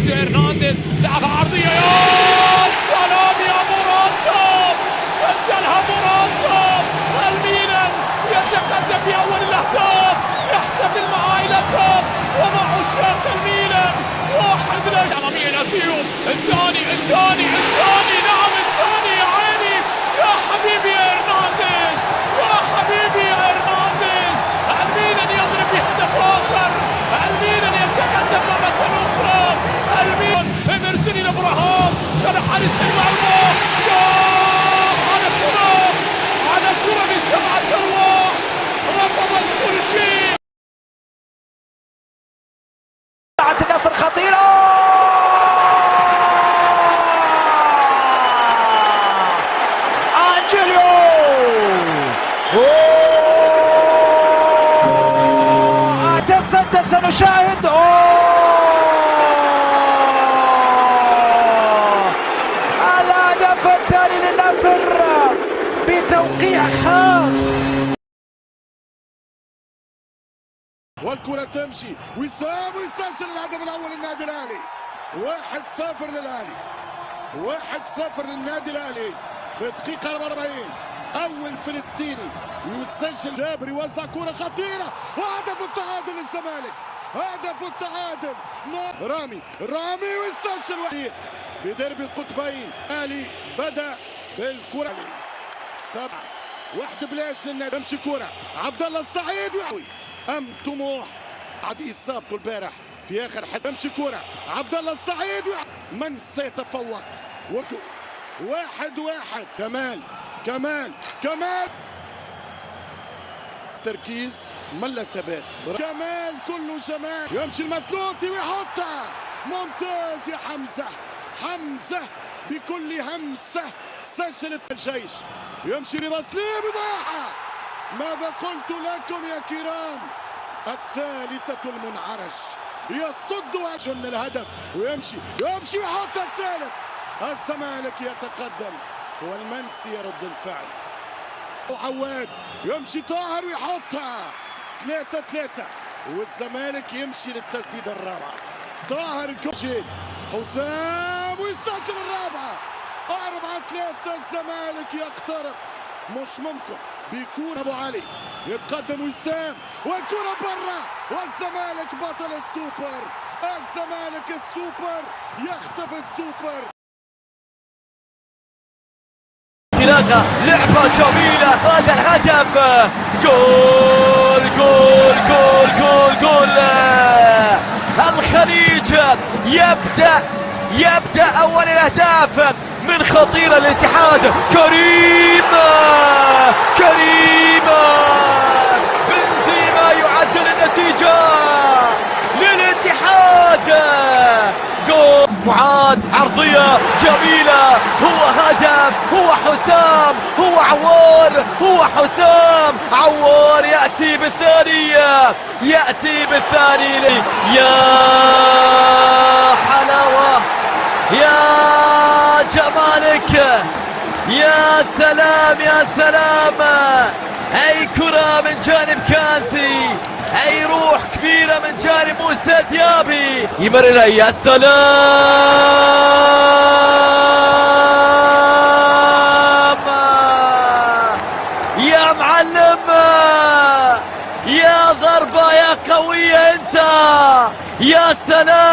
فيتو هرنانديز لعبها عرضية، يا سلام يا موراتا، سجلها موراتا. الميلان يتقدم بأول الأهداف، يحتفل مع عائلته ومع عشاق الميلان. 1-0 أمامية الأتيو، الثاني نعم الثاني، يا عيني يا حبيبي يا هرنانديز، يا حبيبي يا هرنانديز. الميلان يضرب بهدف آخر، الميلان يتقدم مرة أخرى. الميلان إمرسون إلى إبراهام، شرح حارس المرمى، على كرة بسبعة أرواح، رفضت كل شيء. النصر خطيرة، أنجليو تصدى، سنشاهد الهدف الثاني للنصر بتوقيع خاص. والكرة تمشي، وسام ويسجل الهدف الأول للنادي الأهلي. 1-0 للأهلي، 1-0 للنادي الأهلي في الدقيقة 44. أول فلسطيني يسجل. جابر يوزع كرة خطيرة، وهدف التعادل للزمالك، هدف التعادل. رامي ويسجل وحيد بدرب القطبين. الأهلي بدأ بالكرة طبعا واحد بلاش للنادي. يمشي كرة عبد الله السعيد طموح عاد اصابته البارح في اخر حزم. يمشي كرة عبد الله السعيد، من سيتفوق؟ 1-1. كمال تركيز، ملا ثبات، كمال كله جمال. يمشي المثلوثي ويحطها، ممتاز يا حمزة بكل همسة سجلت الجيش. يمشي رضا سليم وضيعها. ماذا قلت لكم يا كرام؟ الثالثة المنعرش يصد وجن الهدف، ويمشي ويحط الثالث. الزمالك يتقدم والمنسي يرد الفعل. وعواد يمشي طاهر ويحطها 3-3، والزمالك يمشي للتسديد الرابعة. طاهر كوجين، حسام ويسجل الرابعة. 4-3. الزمالك يقترب، مش ممكن. بيكون ابو علي يتقدم وسام، والكرة برا، والزمالك بطل السوبر. الزمالك السوبر يخطف السوبر. انطلاقة، لعبة جميلة، هذا الهدف. جول الخليج يبدأ أول الأهداف من خطير الاتحاد. كريم بنزيما يعدل النتيجة للاتحاد. جول معاذ، عرضية جميلة، هو هدف، هو حسام، هو عوار، هو حسام عوار يأتي بالثاني يا حلاوة، يا جمالك، يا سلام. اي كرة من جانب كانتي، اي روح كبيرة من جانب موسى ديابي. يمرر، يا سلام يا معلم، يا ضربة يا قوية انت. يا سلام.